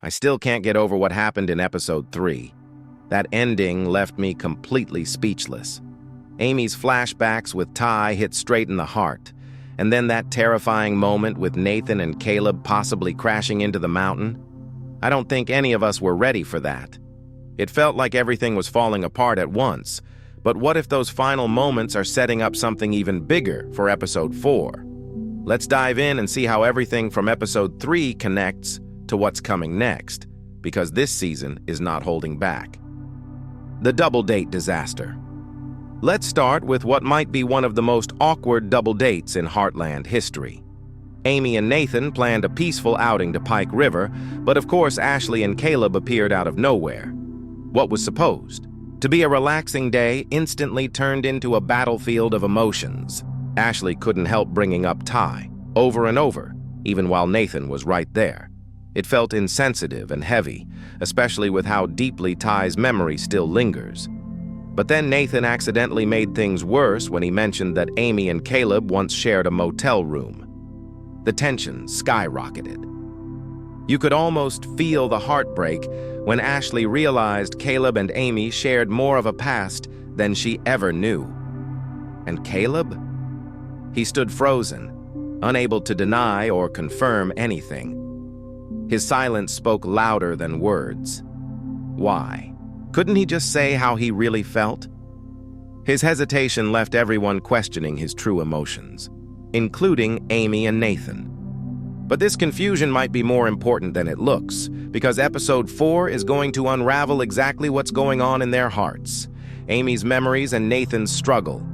I still can't get over what happened in episode 3. That ending left me completely speechless. Amy's flashbacks with Ty hit straight in the heart, and then that terrifying moment with Nathan and Caleb possibly crashing into the mountain. I don't think any of us were ready for that. It felt like everything was falling apart at once, but what if those final moments are setting up something even bigger for episode 4? Let's dive in and see how everything from episode 3 connects to what's coming next, because this season is not holding back. The double date disaster. Let's start with what might be one of the most awkward double dates in Heartland history. Amy and Nathan planned a peaceful outing to Pike River, but of course Ashley and Caleb appeared out of nowhere. What was supposed to be a relaxing day instantly turned into a battlefield of emotions. Ashley couldn't help bringing up Ty over and over, even while Nathan was right there. It felt insensitive and heavy, especially with how deeply Ty's memory still lingers. But then Nathan accidentally made things worse when he mentioned that Amy and Caleb once shared a motel room. The tension skyrocketed. You could almost feel the heartbreak when Ashley realized Caleb and Amy shared more of a past than she ever knew. And Caleb? He stood frozen, unable to deny or confirm anything. His silence spoke louder than words. Why? Couldn't he just say how he really felt? His hesitation left everyone questioning his true emotions, including Amy and Nathan. But this confusion might be more important than it looks, because episode 4 is going to unravel exactly what's going on in their hearts. Amy's memories and Nathan's struggle.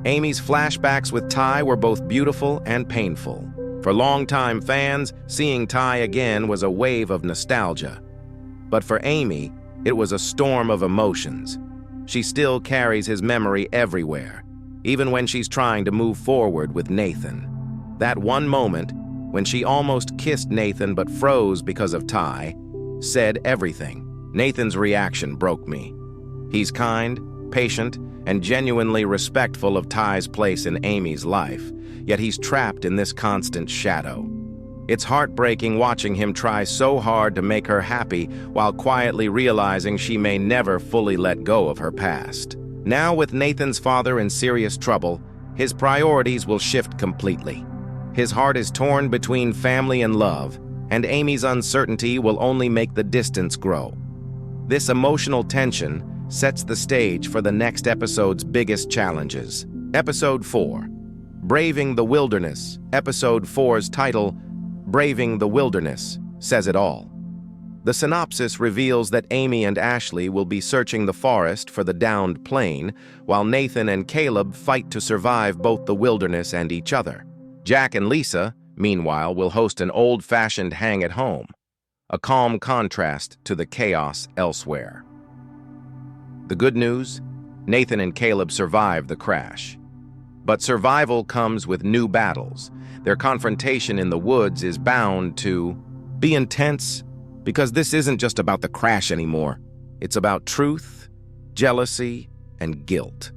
Amy's flashbacks with Ty were both beautiful and painful. For longtime fans, seeing Ty again was a wave of nostalgia. But for Amy, it was a storm of emotions. She still carries his memory everywhere, even when she's trying to move forward with Nathan. That one moment, when she almost kissed Nathan but froze because of Ty, said everything. Nathan's reaction broke me. He's kind, patient, and genuinely respectful of Ty's place in Amy's life, yet he's trapped in this constant shadow. It's heartbreaking watching him try so hard to make her happy while quietly realizing she may never fully let go of her past. Now, with Nathan's father in serious trouble, his priorities will shift completely. His heart is torn between family and love, and Amy's uncertainty will only make the distance grow. This emotional tension sets the stage for the next episode's biggest challenges. Episode 4, Braving the Wilderness. Episode 4's title, Braving the Wilderness, says it all. The synopsis reveals that Amy and Ashley will be searching the forest for the downed plane, while Nathan and Caleb fight to survive both the wilderness and each other. Jack and Lisa, meanwhile, will host an old-fashioned hang at home, a calm contrast to the chaos elsewhere. The good news? Nathan and Caleb survived the crash. But survival comes with new battles. Their confrontation in the woods is bound to be intense, because this isn't just about the crash anymore. It's about truth, jealousy, and guilt.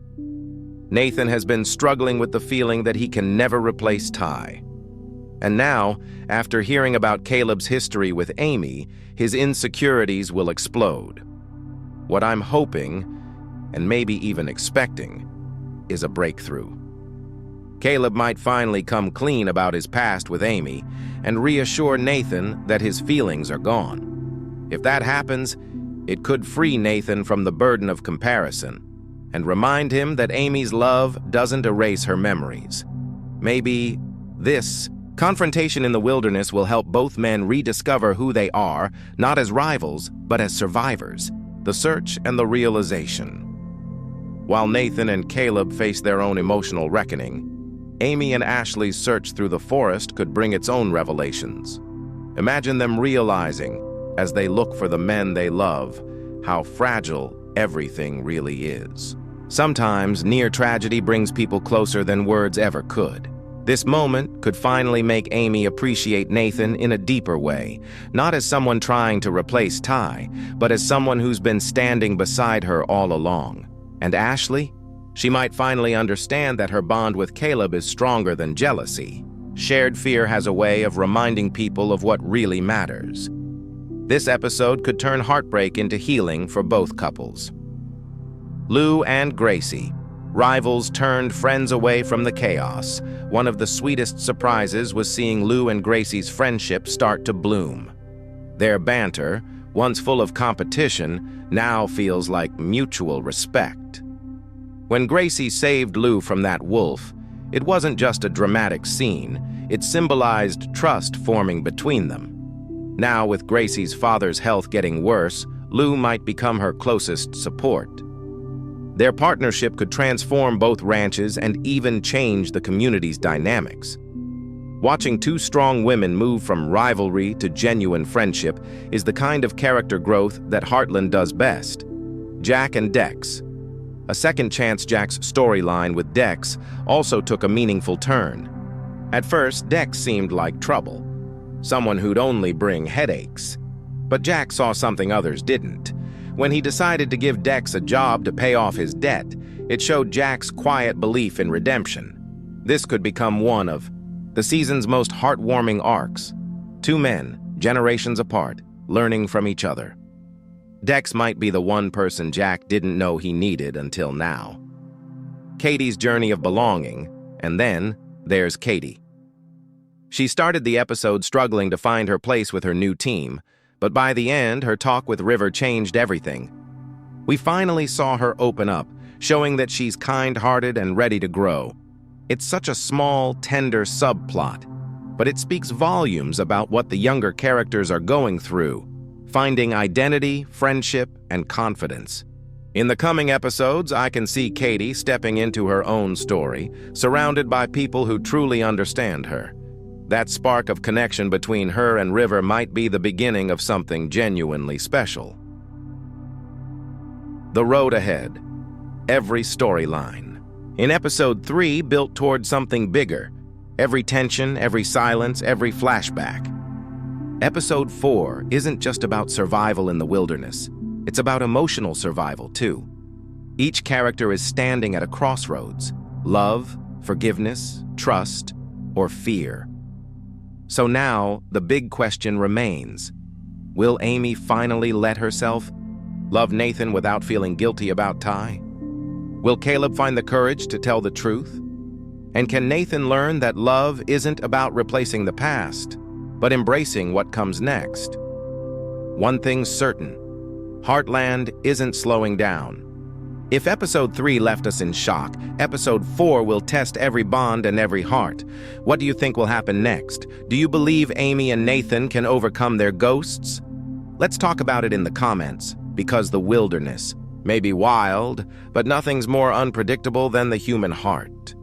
Nathan has been struggling with the feeling that he can never replace Ty. And now, after hearing about Caleb's history with Amy, his insecurities will explode. What I'm hoping, and maybe even expecting, is a breakthrough. Caleb might finally come clean about his past with Amy and reassure Nathan that his feelings are gone. If that happens, it could free Nathan from the burden of comparison and remind him that Amy's love doesn't erase her memories. Maybe this confrontation in the wilderness will help both men rediscover who they are, not as rivals, but as survivors. The search and the realization. While Nathan and Caleb face their own emotional reckoning, Amy and Ashley's search through the forest could bring its own revelations. Imagine them realizing, as they look for the men they love, how fragile everything really is. Sometimes near tragedy brings people closer than words ever could. This moment could finally make Amy appreciate Nathan in a deeper way, not as someone trying to replace Ty, but as someone who's been standing beside her all along. And Ashley? She might finally understand that her bond with Caleb is stronger than jealousy. Shared fear has a way of reminding people of what really matters. This episode could turn heartbreak into healing for both couples. Lou and Gracie, rivals turned friends away from the chaos. One of the sweetest surprises was seeing Lou and Gracie's friendship start to bloom. Their banter, once full of competition, now feels like mutual respect. When Gracie saved Lou from that wolf, it wasn't just a dramatic scene, it symbolized trust forming between them. Now, with Gracie's father's health getting worse, Lou might become her closest support. Their partnership could transform both ranches and even change the community's dynamics. Watching two strong women move from rivalry to genuine friendship is the kind of character growth that Heartland does best. Jack and Dex. A second chance Jack's storyline with Dex also took a meaningful turn. At first, Dex seemed like trouble, someone who'd only bring headaches. But Jack saw something others didn't. When he decided to give Dex a job to pay off his debt, it showed Jack's quiet belief in redemption. This could become one of the season's most heartwarming arcs. Two men, generations apart, learning from each other. Dex might be the one person Jack didn't know he needed until now. Katie's journey of belonging, and then there's Katie. She started the episode struggling to find her place with her new team, but by the end, her talk with River changed everything. We finally saw her open up, showing that she's kind-hearted and ready to grow. It's such a small, tender subplot, but it speaks volumes about what the younger characters are going through, finding identity, friendship, and confidence. In the coming episodes, I can see Katie stepping into her own story, surrounded by people who truly understand her. That spark of connection between her and River might be the beginning of something genuinely special. The road ahead. Every storyline. In episode 3, built toward something bigger. Every tension, every silence, every flashback. Episode 4 isn't just about survival in the wilderness. It's about emotional survival, too. Each character is standing at a crossroads. Love, forgiveness, trust, or fear. So now, the big question remains. Will Amy finally let herself love Nathan without feeling guilty about Ty? Will Caleb find the courage to tell the truth? And can Nathan learn that love isn't about replacing the past, but embracing what comes next? One thing's certain, Heartland isn't slowing down. If episode 3 left us in shock, episode 4 will test every bond and every heart. What do you think will happen next? Do you believe Amy and Nathan can overcome their ghosts? Let's talk about it in the comments, because the wilderness may be wild, but nothing's more unpredictable than the human heart.